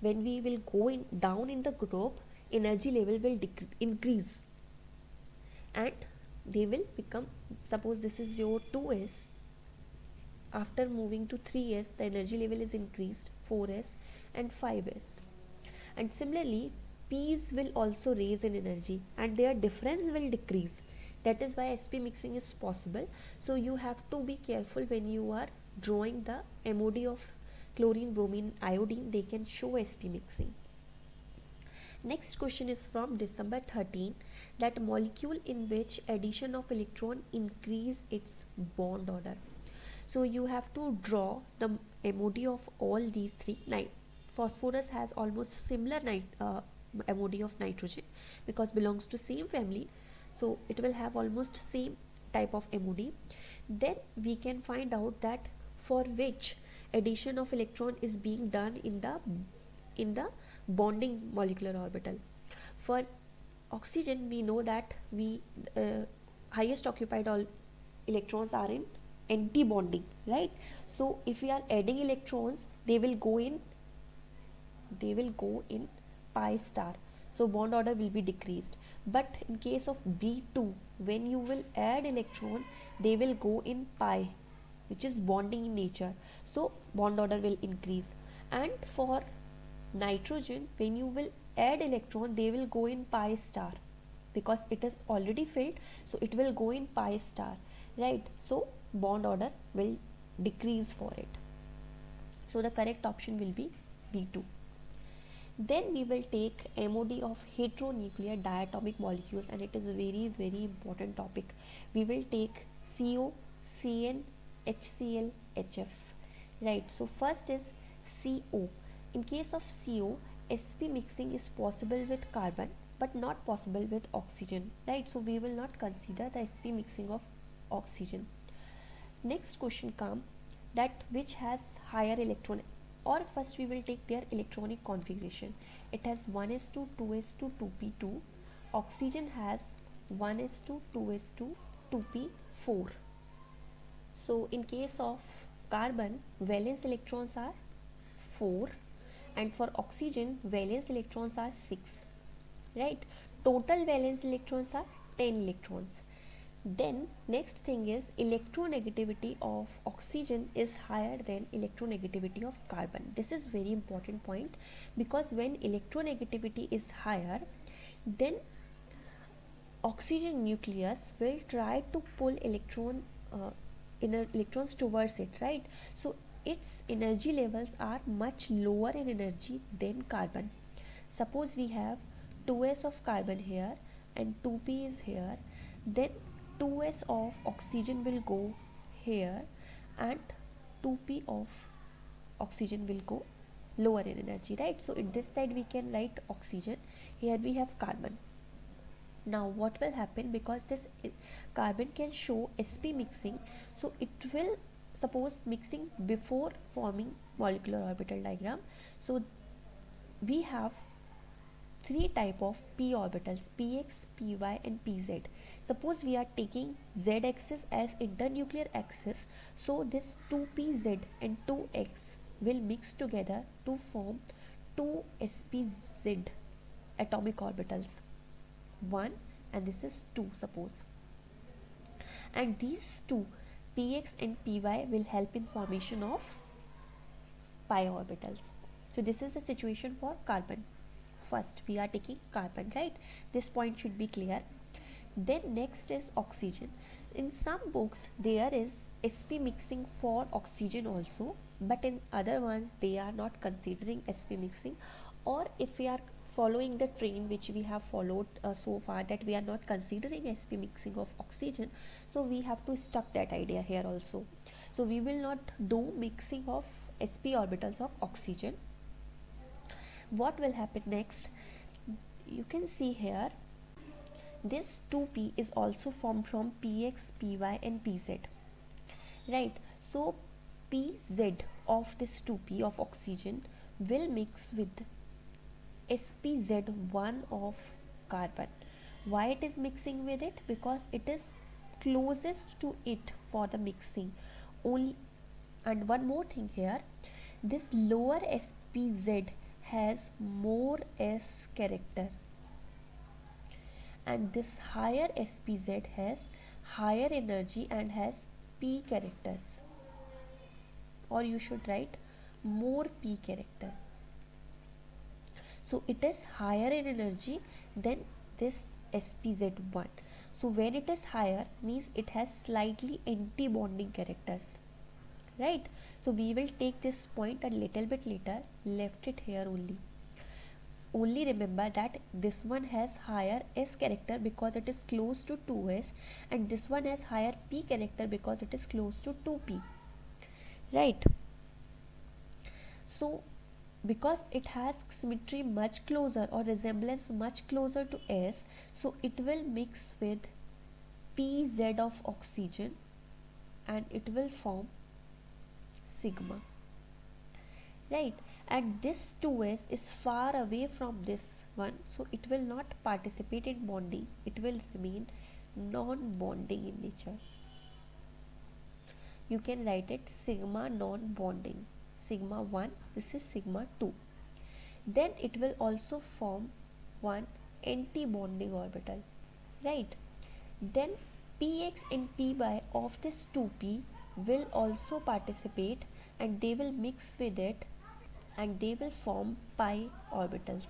when we will go in down in the group, energy level will increase, and they will become, suppose this is your 2s, after moving to 3s the energy level is increased 4s and 5s, and similarly p's will also raise in energy and their difference will decrease. That is why sp mixing is possible. So you have to be careful when you are drawing the MOD of chlorine, bromine, iodine, they can show sp mixing. Next question is from December 13, that molecule in which addition of electron increase its bond order. So you have to draw the MOD of all these three. Phosphorus has almost similar MOD of nitrogen because belongs to same family, so it will have almost same type of MOD. Then we can find out that for which addition of electron is being done in the bonding molecular orbital. For oxygen, we know that highest occupied electrons are in anti-bonding, right? So if we are adding electrons, they will go in pi star, so bond order will be decreased. But in case of B2, when you will add electron, they will go in pi, which is bonding in nature, so bond order will increase. And for nitrogen, when you will add electron, they will go in pi star because it is already filled, so it will go in pi star, right? So bond order will decrease for it. So the correct option will be B2. Then we will take MOD of heteronuclear diatomic molecules, and it is a very important topic. We will take CO, CN, HCl, HF, right? So first is CO. In case of CO, sp mixing is possible with carbon but not possible with oxygen, right? So we will not consider the sp mixing of oxygen. Next question come, that which has higher electron, or first we will take their electronic configuration. It has 1s2, 2s2, 2p2. Oxygen has 1s2, 2s2, 2p4. So in case of carbon, valence electrons are 4, and for oxygen valence electrons are 6, right? Total valence electrons are 10 electrons. Then next thing is electronegativity of oxygen is higher than electronegativity of carbon. This is very important point, because when electronegativity is higher, then oxygen nucleus will try to pull electrons towards it, right? So its energy levels are much lower in energy than carbon. Suppose we have 2s of carbon here and 2p is here, then 2s of oxygen will go here and 2p of oxygen will go lower in energy, right? So in this side we can write oxygen, here we have carbon. Now what will happen, because this carbon can show sp mixing, so it will suppose mixing before forming molecular orbital diagram. So we have three type of p orbitals, px, py and pz. Suppose we are taking z axis as internuclear axis, so this 2pz and 2x will mix together to form 2 spz atomic orbitals, 1 and this is 2 suppose, and these two px and py will help in formation of pi orbitals. So this is the situation for carbon. First we are taking carbon, right? This point should be clear. Then next is oxygen. In some books there is sp mixing for oxygen also, but in other ones they are not considering sp mixing, or if we are following the train which we have followed so far, that we are not considering sp mixing of oxygen, so we have to stuck that idea here also. So we will not do mixing of sp orbitals of oxygen. What will happen next? You can see here, this 2p is also formed from px, py and pz, right? So pz of this 2p of oxygen will mix with spz1 of carbon. Why it is mixing with it? Because it is closest to it for the mixing only. And one more thing here, this lower spz has more s character, and this higher spz has higher energy and has p characters, or you should write more p character. So it is higher in energy than this spz1. So when it is higher means it has slightly anti-bonding characters, right? So we will take this point a little bit later, left it here only. Only remember that this one has higher s character because it is close to 2s, and this one has higher p character because it is close to 2p, right? So because it has symmetry much closer or resemblance much closer to s, so it will mix with pz of oxygen and it will form sigma, right? And this 2s is far away from this one, so it will not participate in bonding, it will remain non-bonding in nature. You can write it sigma non-bonding, sigma 1, this is sigma 2. Then it will also form one anti-bonding orbital, right? Then px and py of this 2p will also participate, and they will mix with it and they will form pi orbitals.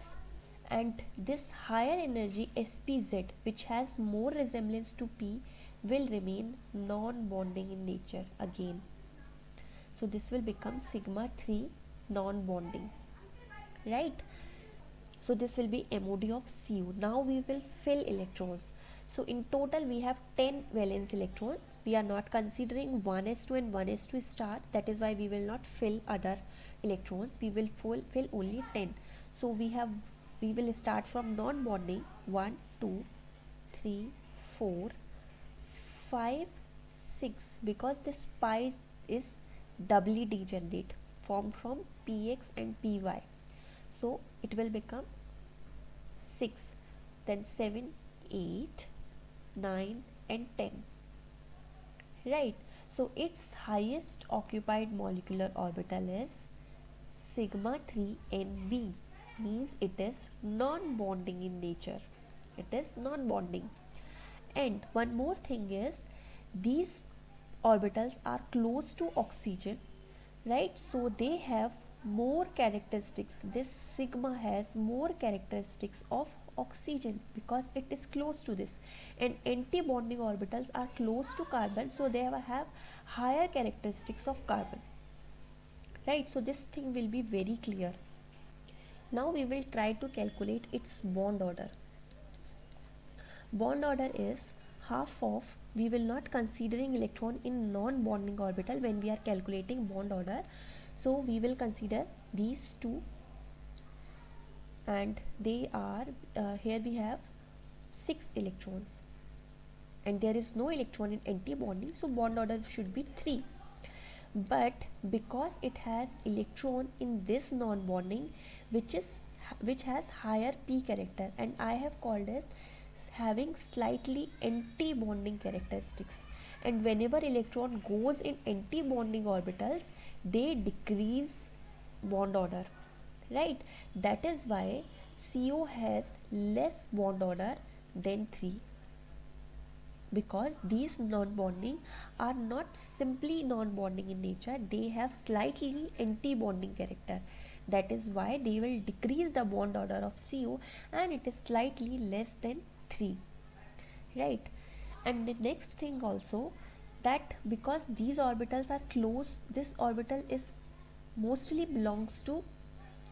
And this higher energy spz, which has more resemblance to p, will remain non-bonding in nature again. So this will become sigma 3 non-bonding, right? So this will be MOD of Cu. Now we will fill electrons. So in total we have 10 valence electrons. We are not considering 1s2 and 1s2 star, that is why we will not fill other electrons. We will fill only 10. So we will start from non-bonding 1 2 3 4 5 6, because this pi is doubly degenerate, formed from px and py. So it will become 6, then 7 8 9 and 10, right? So its highest occupied molecular orbital is sigma 3 Nb, means it is non-bonding in nature, it is non-bonding. And one more thing is, these orbitals are close to oxygen, right? So they have more characteristics, this sigma has more characteristics of oxygen because it is close to this, and anti-bonding orbitals are close to carbon, so they have higher characteristics of carbon, right? So this thing will be very clear. Now we will try to calculate its bond order. Bond order is half of, we will not considering electron in non-bonding orbital when we are calculating bond order. So we will consider these two, and they are here we have 6 electrons, and there is no electron in anti-bonding, so bond order should be 3. But because it has electron in this non-bonding which has higher p character, and I have called it having slightly anti-bonding characteristics, and whenever electron goes in anti-bonding orbitals they decrease bond order, right? That is why CO has less bond order than 3, because these non-bonding are not simply non-bonding in nature, they have slightly anti-bonding character. That is why they will decrease the bond order of CO, and it is slightly less than 3, right? And the next thing also, that because these orbitals are close, this orbital is mostly belongs to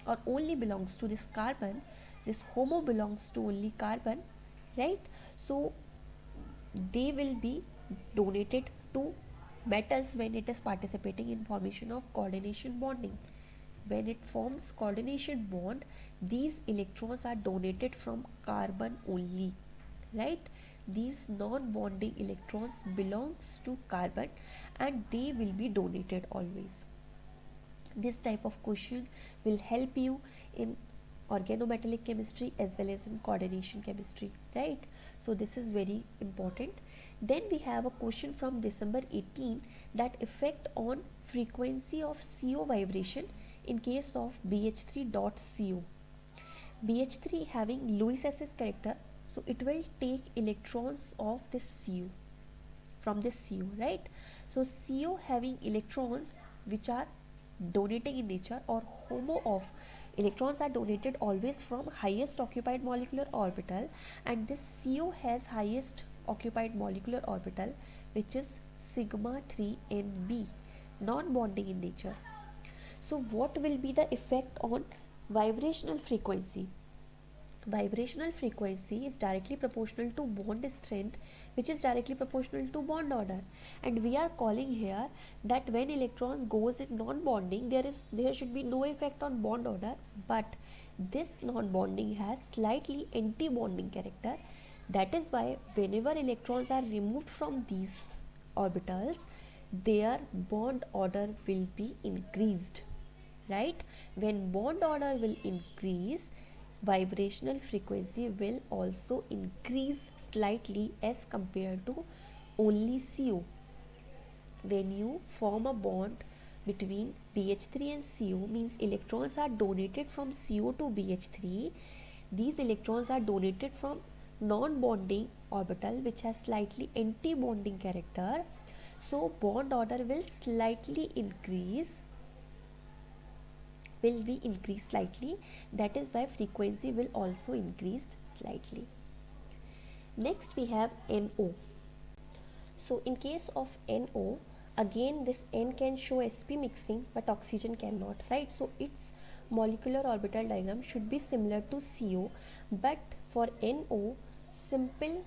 or only belongs to this carbon, this homo belongs to only carbon, right? So they will be donated to metals when it is participating in formation of coordination bonding. When it forms coordination bond, these electrons are donated from carbon only, right? These non-bonding electrons belongs to carbon and they will be donated always. This type of question will help you in organometallic chemistry as well as in coordination chemistry, right? So this is very important. Then we have a question from December 18, that effect on frequency of CO vibration in case of BH3.CO. BH3 having Lewis acid character, so it will take electrons of this CO, from this CO, right? So CO having electrons which are donating in nature, or homo of electrons are donated always from highest occupied molecular orbital, and this CO has highest occupied molecular orbital, which is sigma 3 Nb, non-bonding in nature. So what will be the effect on vibrational frequency? Vibrational frequency is directly proportional to bond strength, which is directly proportional to bond order, and we are calling here that when electrons goes in non-bonding, there should be no effect on bond order, but this non-bonding has slightly anti-bonding character. That is why whenever electrons are removed from these orbitals, their bond order will be increased, right? When bond order will increase, vibrational frequency will also increase slightly as compared to only CO. When you form a bond between BH3 and CO, means electrons are donated from CO to BH3. These electrons are donated from non-bonding orbital which has slightly anti-bonding character, so bond order will slightly increase, will be increased slightly. That is why frequency will also increase slightly. Next we have NO. So in case of NO, again this N can show sp mixing but oxygen cannot, right? So its molecular orbital diagram should be similar to CO, but for NO, simple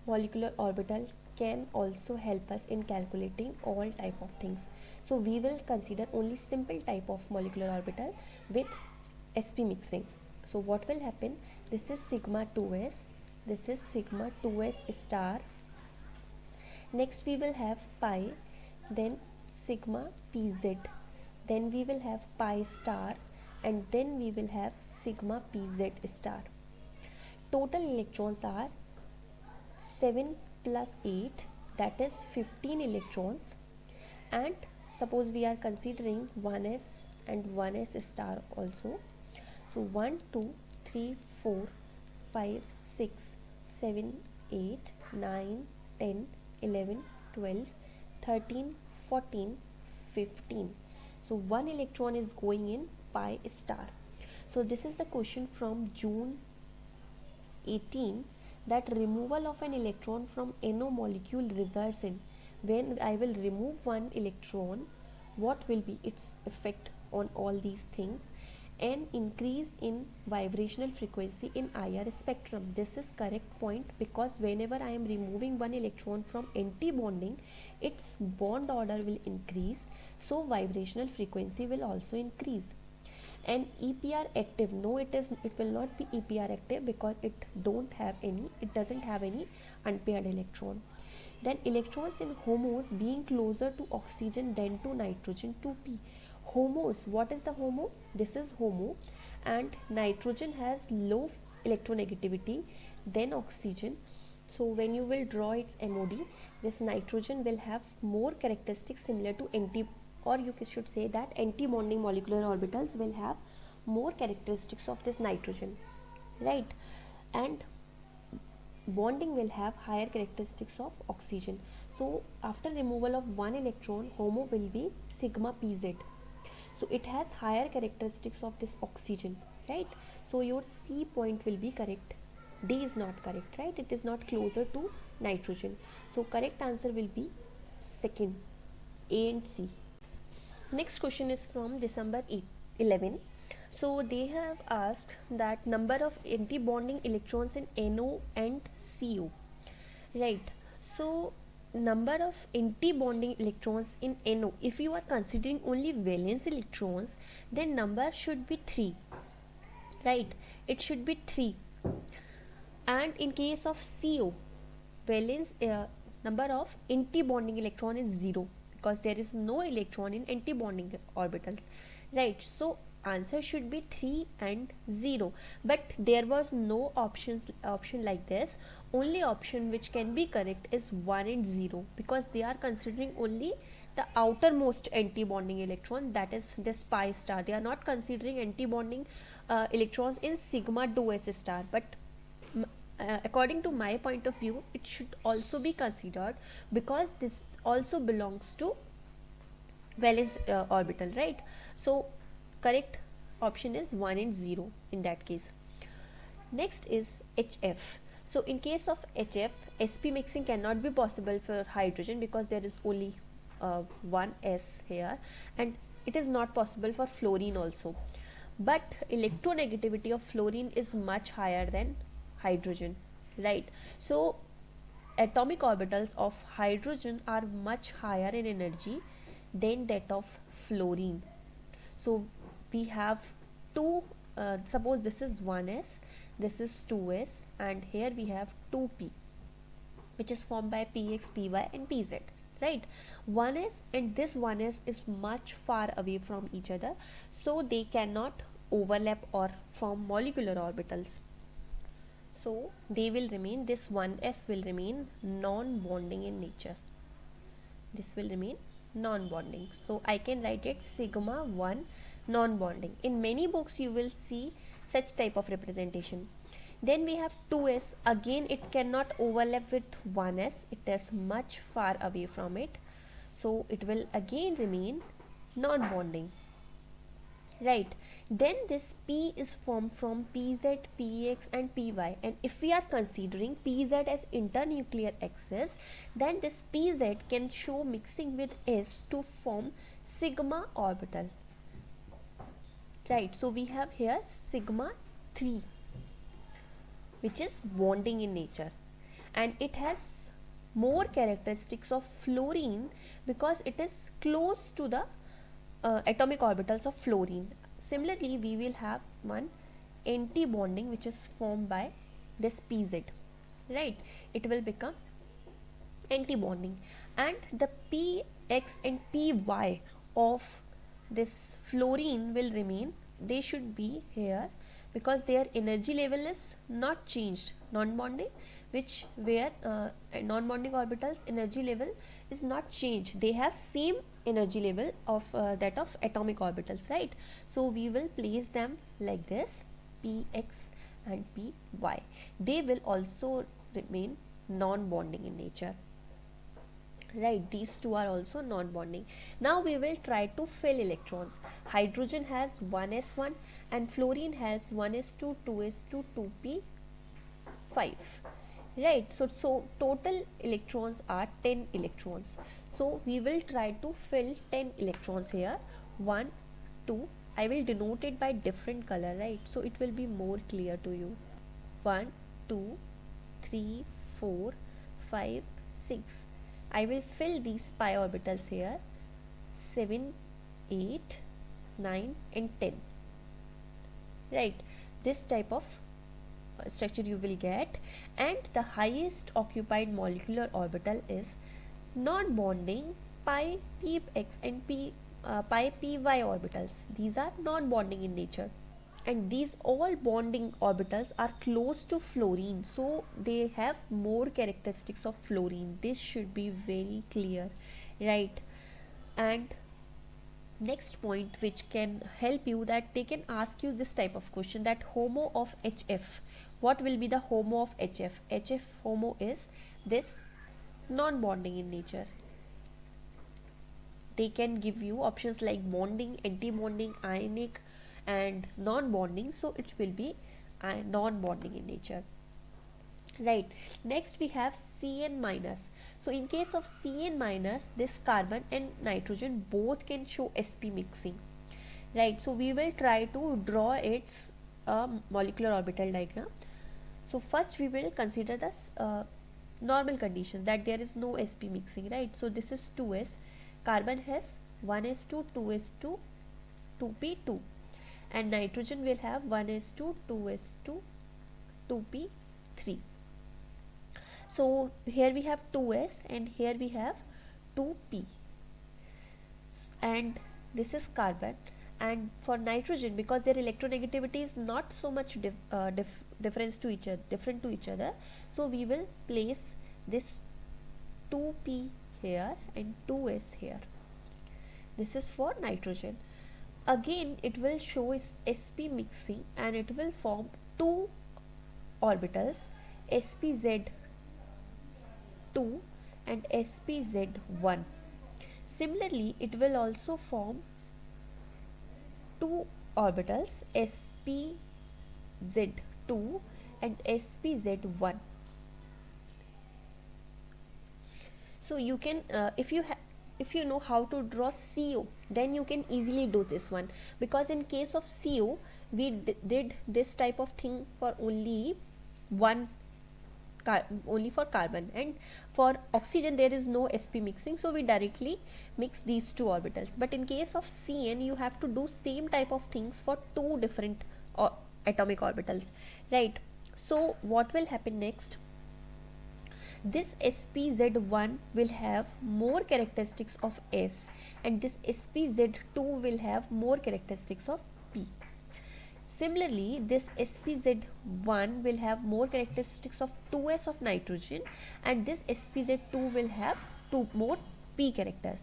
molecular orbital can also help us in calculating all type of things. So we will consider only simple type of molecular orbital with sp mixing. So what will happen, this is sigma 2s, this is sigma 2s star, next we will have pi, then sigma pz, then we will have pi star, and then we will have sigma pz star. Total electrons are 7 plus 8, that is 15 electrons, and suppose we are considering 1s and 1s star also. So 1 2 3 4 5 6 7 8 9 10 11 12 13 14 15. So one electron is going in pi star. So this is the question from June 18, that removal of an electron from NO molecule results in, when I will remove one electron, what will be its effect on all these things? An increase in vibrational frequency in IR spectrum. This is correct point, because whenever I am removing one electron from anti-bonding, its bond order will increase, so vibrational frequency will also increase. And EPR active, no, it will not be EPR active, because it doesn't have any unpaired electron. Then electrons in homos being closer to oxygen than to nitrogen, 2p. Homos, what is the homo? This is homo, and nitrogen has low electronegativity than oxygen. So when you will draw its MOD, this nitrogen will have more characteristics similar to or you should say that anti-bonding molecular orbitals will have more characteristics of this nitrogen, right? And bonding will have higher characteristics of oxygen. So after removal of one electron, homo will be sigma pz. So it has higher characteristics of this oxygen, right? So your C point will be correct. D is not correct, right? It is not closer to nitrogen. So correct answer will be second, A and C. Next question is from December 11. So they have asked that number of anti-bonding electrons in NO and CO. Right. So number of anti-bonding electrons in NO, if you are considering only valence electrons, then number should be 3. Right. It should be 3. And in case of CO, valence number of anti-bonding electron is 0, because there is no electron in anti-bonding orbitals, right? So answer should be 3 and 0, but there was no option like this. Only option which can be correct is 1 and 0, because they are considering only the outermost anti-bonding electron, that is this pi star. They are not considering anti-bonding electrons in sigma 2s star, but according to my point of view, it should also be considered, because this also belongs to valence orbital, right? So correct option is 1 and 0 in that case. Next is HF. So in case of HF, sp mixing cannot be possible for hydrogen, because there is only one s here, and it is not possible for fluorine also. But electronegativity of fluorine is much higher than hydrogen, right? So atomic orbitals of hydrogen are much higher in energy than that of fluorine. So we have two, suppose this is 1s, this is 2s, and here we have 2p, which is formed by px, py and pz, right? 1s and this 1s is much far away from each other, so they cannot overlap or form molecular orbitals. So they will remain, this 1s will remain non-bonding in nature. This will remain non-bonding. So I can write it sigma 1 non-bonding. In many books you will see such type of representation. Then we have 2s. Again it cannot overlap with 1s. It is much far away from it. So it will again remain non-bonding. Right. Then this P is formed from PZ, PX and PY, and if we are considering PZ as internuclear axis, then this PZ can show mixing with S to form sigma orbital. Right. So we have here sigma 3, which is bonding in nature, and it has more characteristics of fluorine, because it is close to the atomic orbitals of fluorine. Similarly, we will have one anti-bonding which is formed by this PZ, right? It will become anti-bonding, and the PX and PY of this fluorine will remain. They should be here, because their energy level is not changed. Non-bonding, which where non-bonding orbitals energy level is not changed, they have same energy level of that of atomic orbitals, right? So we will place them like this, px and py. They will also remain non-bonding in nature, right? These two are also non-bonding. Now we will try to fill electrons. Hydrogen has 1s1 and fluorine has 1s2, 2s2, 2p5, right? So total electrons are 10 electrons. So we will try to fill 10 electrons here. 1 2, I will denote it by different color, right? So it will be more clear to you. 1 2 3 4 5 6. I will fill these pi orbitals here. 7 8 9 and 10, right? This type of structure you will get, and the highest occupied molecular orbital is non-bonding pi px and pi py orbitals. These are non-bonding in nature, and these all bonding orbitals are close to fluorine, so they have more characteristics of fluorine. This should be very clear, right? And next point which can help you, that they can ask you this type of question, that HOMO of HF. What will be the HOMO of HF? HF HOMO is this non-bonding in nature. They can give you options like bonding, anti-bonding, ionic and non-bonding, so it will be non-bonding in nature, right? Next we have Cn minus. So in case of Cn minus, this carbon and nitrogen both can show sp mixing, right? So we will try to draw its molecular orbital diagram. So first we will consider the normal conditions, that there is no sp mixing, right? So this is 2s, carbon has 1s2, 2s2, 2p2, and nitrogen will have 1s2, 2s2, 2p3. So here we have 2s and here we have 2p, and this is carbon. And for nitrogen, because their electronegativity is not so much different to each other, so we will place this 2p here and 2s here. This is for nitrogen. Again it will show sp mixing and it will form two orbitals, spz2 and spz1. Similarly it will also form two orbitals, spz2 and spz1. So you can if you know how to draw CO, then you can easily do this one, because in case of CO we did this type of thing for only for carbon, and for oxygen there is no sp mixing, so we directly mix these two orbitals. But in case of Cn you have to do same type of things for two different atomic orbitals, right? So what will happen next? This spz1 will have more characteristics of S, and this spz2 will have more characteristics of P. Similarly, this spz1 will have more characteristics of 2s of nitrogen, and this spz2 will have two more p characters.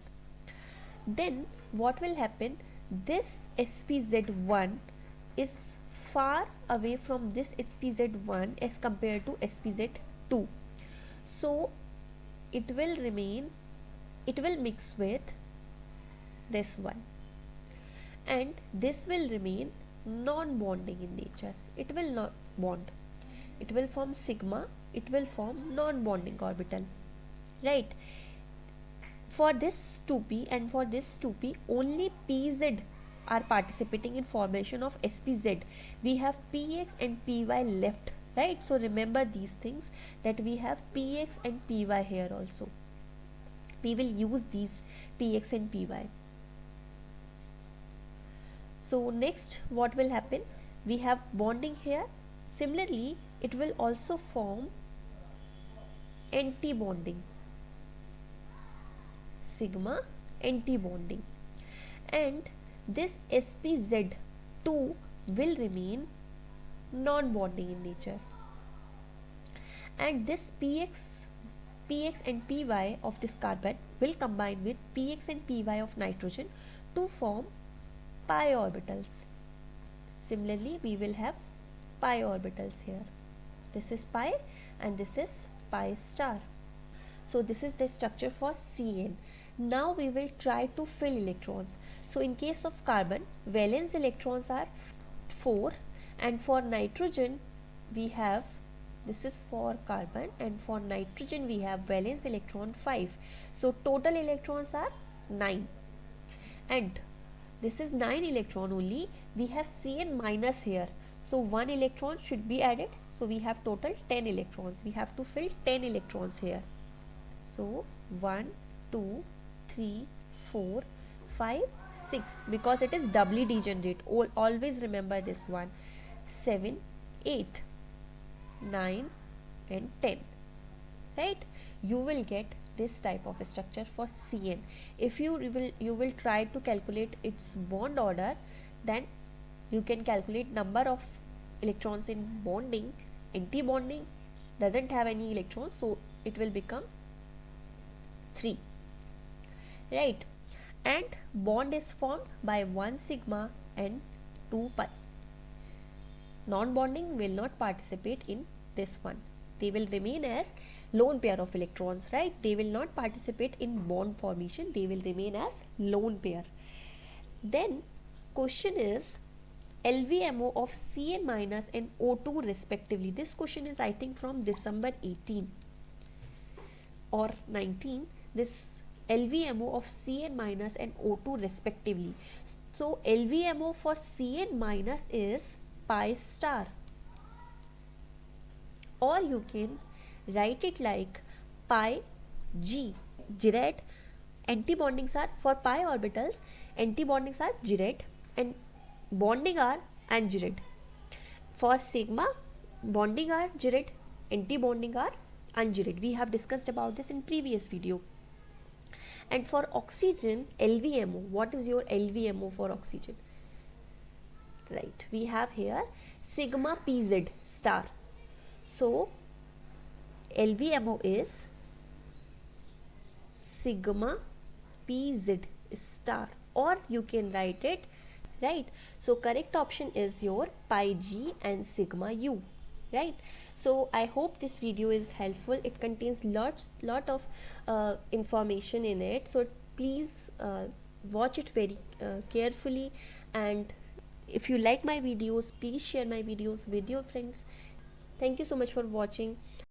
Then what will happen? This spz1 is far away from this spz1 as compared to spz2, so it will mix with this one, and this will remain non-bonding in nature. It will not bond, it will form sigma, it will form non-bonding orbital, right? For this 2p and for this 2p, only pz are participating in formation of spz. We have px and py left, right? So remember these things, that we have px and py here also. We will use these px and py. So next what will happen? We have bonding here. Similarly it will also form anti-bonding, sigma anti-bonding, and this spz2 will remain non-bonding in nature, and this px and py of this carbon will combine with px and py of nitrogen to form pi orbitals. Similarly we will have pi orbitals here. This is pi and this is pi star. So this is the structure for Cn. Now we will try to fill electrons. So in case of carbon, valence electrons are 4, and for nitrogen we have, this is for carbon, and for nitrogen we have valence electron 5. So total electrons are 9, and this is 9 electron only. We have Cn minus here, so 1 electron should be added, so we have total 10 electrons. We have to fill 10 electrons here. So 1 2 3 4 5 6, because it is doubly degenerate, always remember this one. 7 8 9 and 10, right? You will get this type of a structure for Cn. If you will try to calculate its bond order, then you can calculate number of electrons in bonding. Anti-bonding doesn't have any electrons, so it will become 3, right? And bond is formed by 1 sigma and 2 pi. Non-bonding will not participate in this one. They will remain as lone pair of electrons, right? They will not participate in bond formation. They will remain as lone pair. Then question is, LVMO of Cn minus and O2 respectively. This question is I think from December 18 or 19. This LVMO of Cn minus and O2 respectively. So LVMO for Cn minus is pi star, or you can write it like pi g. Girette antibondings are for pi orbitals, antibondings are girette and bonding are angirate. For sigma, bonding are girette, antibonding are angirate. We have discussed about this in previous video. And for oxygen, LVMO, what is your LVMO for oxygen? Right, we have here sigma pz star. So LVMO is sigma pz star, or you can write it right. So correct option is your pi g and sigma u, right? So I hope this video is helpful. It contains lot of information in it, so please watch it very carefully, and if you like my videos, please share my videos with your friends. Thank you so much for watching.